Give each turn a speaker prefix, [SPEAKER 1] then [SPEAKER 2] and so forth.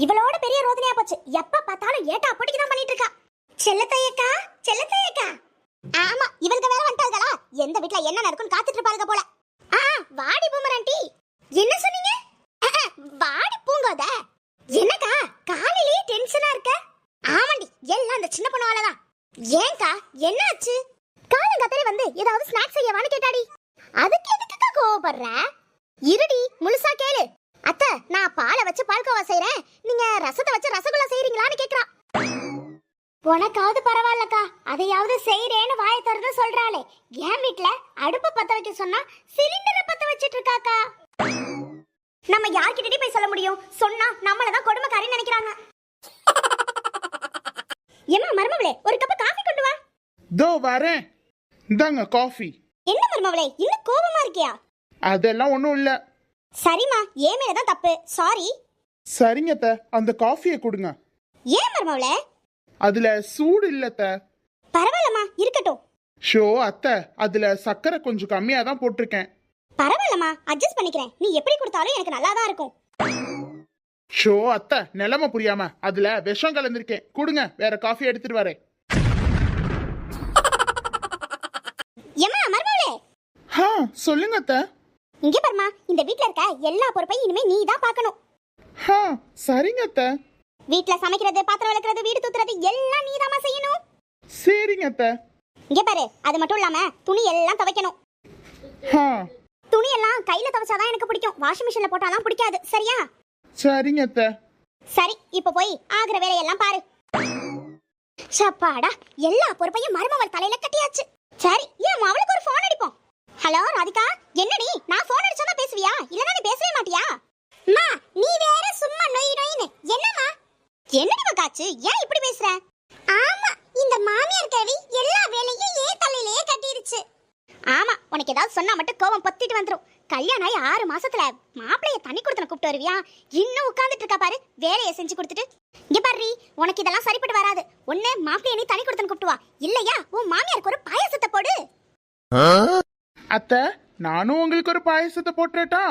[SPEAKER 1] இவளோட பெரிய ரோதனையா போச்சு. எப்ப பார்த்தாலும் ஏட்டா பொட்டிக்கு தான் பண்ணிட்டு இருக்கா. செல்லத்தையக்கா, செல்லத்தையக்கா. ஆமா, இவளுக்கு வேற வந்துட்டாங்களா? எந்த வீட்ல என்ன நடக்குன்னு காத்துட்டு இருப்பாளுக போல. வாடி பூமராண்டி. என்ன சொன்னீங்க? வாடி பூங்கோத. என்னக்கா காலையிலேயே டென்ஷனா இருக்க? ஆமாண்டி, எல்லாம் அந்த சின்ன பொண்ணாலதான். ஏன்க்கா என்னாச்சு? காலங்காத்தாலே வந்து ஏதாவது ஸ்நாக்ஸ் செய்யவான்னு கேட்டாடி. அதுக்கு எதுக்குக்கா கோவப்படுற? இருடி, முழுசா கேளு. அத்தை, நான் பாலை வச்சு பால்கோவா செய்றேன், நீங்க ரசத்தை வச்சு ரசகுல்லா செய்றீங்களான்னு கேக்குறா. உனக்காவது பரவாயில்லக்கா, அதையாவது செய்றேன்னு வாயை திறந்து சொல்றாளே. என் வீட்ல அடுப்பு பத்த வைக்க சொன்னா சிலிண்டரை பத்த வச்சிட்டு இருக்காக்கா. நம்ம யார்கிட்டடி போய் சொல்ல முடியும்? சொன்னா நம்மளதான் கொடுமைக்காரின்னு நினைக்கிறாங்க. ஏமா மருமவளே, ஒரு கப் காஃபி கொண்டு வா.
[SPEAKER 2] தோ வரேன். இந்தாங்க காஃபி.
[SPEAKER 1] என்ன மருமவளே, இன்னும் கோபமா இருக்கியா?
[SPEAKER 2] அதெல்லாம் ஒண்ணும் இல்ல.
[SPEAKER 1] சரிம்மா, ஏன் மேலதான் தப்பு, சாரி.
[SPEAKER 2] சரிங்க அத்தை, அந்த காஃபியை கொடுங்க.
[SPEAKER 1] ஏன் மருமவளே?
[SPEAKER 2] அதுல சூடு இல்ல அத்தை.
[SPEAKER 1] பரவாயில்லம்மா, இருக்கட்டும்.
[SPEAKER 2] ஷோ அத்தை, அதுல சக்கரை கொஞ்சம் கம்மியா தான் போட்டிருக்கேன்.
[SPEAKER 1] பரவாயில்லம்மா, அட்ஜஸ்ட் பண்ணிக்கிறேன். நீ எப்படி கொடுத்தாலும் எனக்கு நல்லா தான் இருக்கும்.
[SPEAKER 2] ஷோ அத்தை, நிலைமை புரியாம அதுல விஷம் கலந்திருக்கேன். கொடுங்க, வேற காஃபி எடுத்துட்டு வரேன்.
[SPEAKER 1] ஏம்மா மருமவளே.
[SPEAKER 2] சொல்லுங்க அத்தை.
[SPEAKER 1] இங்க பாருமா, இந்த வீட்ல இருக்க எல்லா பொறுப்பையும் இனிமே நீ தான் பார்க்கணும்.
[SPEAKER 2] சரிங்க அத்தை.
[SPEAKER 1] வீட்ல சமைக்கிறது, பாத்திரம் விளக்குறது, வீடு தூத்துறது எல்லாம் நீ தான் செய்யணும்.
[SPEAKER 2] சரிங்க அத்தை.
[SPEAKER 1] இங்க பாரு, அது மட்டும் இல்லாம துணி எல்லாம் துவைக்கணும். துணி எல்லாம் கையில துவைச்சாதான் எனக்கு பிடிக்கும், வாஷிங் மிஷின்ல போட்டாதான் பிடிக்காது, சரியா?
[SPEAKER 2] சரிங்க அத்தை.
[SPEAKER 1] சரி, இப்ப போய் ஆகிற வேலையெல்லாம் பாரு. சப்பாடா, எல்லா பொறுப்பையும் மருமவள் தலையில கட்டியாச்சு. சரி, ஏன் அவளுக்கு ஒரு போன் அடிப்போம். ஹலோ ராதிகா, என்னடி? நான் போன் அடிச்சா பேசுவியா, இல்லனா நீ பேசவே மாட்டியா? அம்மா, நீ வேற சும்மா நொய் நொய்னு. என்னம்மா? என்னடி மகாச்சு, ஏன் இப்படி பேசுற? ஆமா, இந்த மாமியார் கேவி எல்லா வேலையும் ஏன் தலையிலேயே கட்டிருச்சு. ஆமா, உனக்கு ஏதாவது சொன்னா மட்டும் கோபம் பொத்திட்டு வந்துரும். கல்யாணம் ஆகி 6 மாசத்துல மாப்பிளைய தண்ணி கொடுத்தன கூப்பிட்டு வருவியா? இன்னும் உட்கார்ந்துட்டு இருக்கா பாரு, வேலையை செஞ்சு கொடுத்துட்டு. இங்க பாரு, உனக்கு இதெல்லாம் சரிப்பட்டு வராது. ஒண்ணு மாப்பிளைய நீ தண்ணி கொடுத்தன கூப்பிட்டு வா, இல்லையா உன் மாமியாருக்கு ஒரு பாயாசத்தை போடு.
[SPEAKER 2] அத்தை, நானும் உங்களுக்கு ஒரு பாயசத்தை போட்டுறட்டா?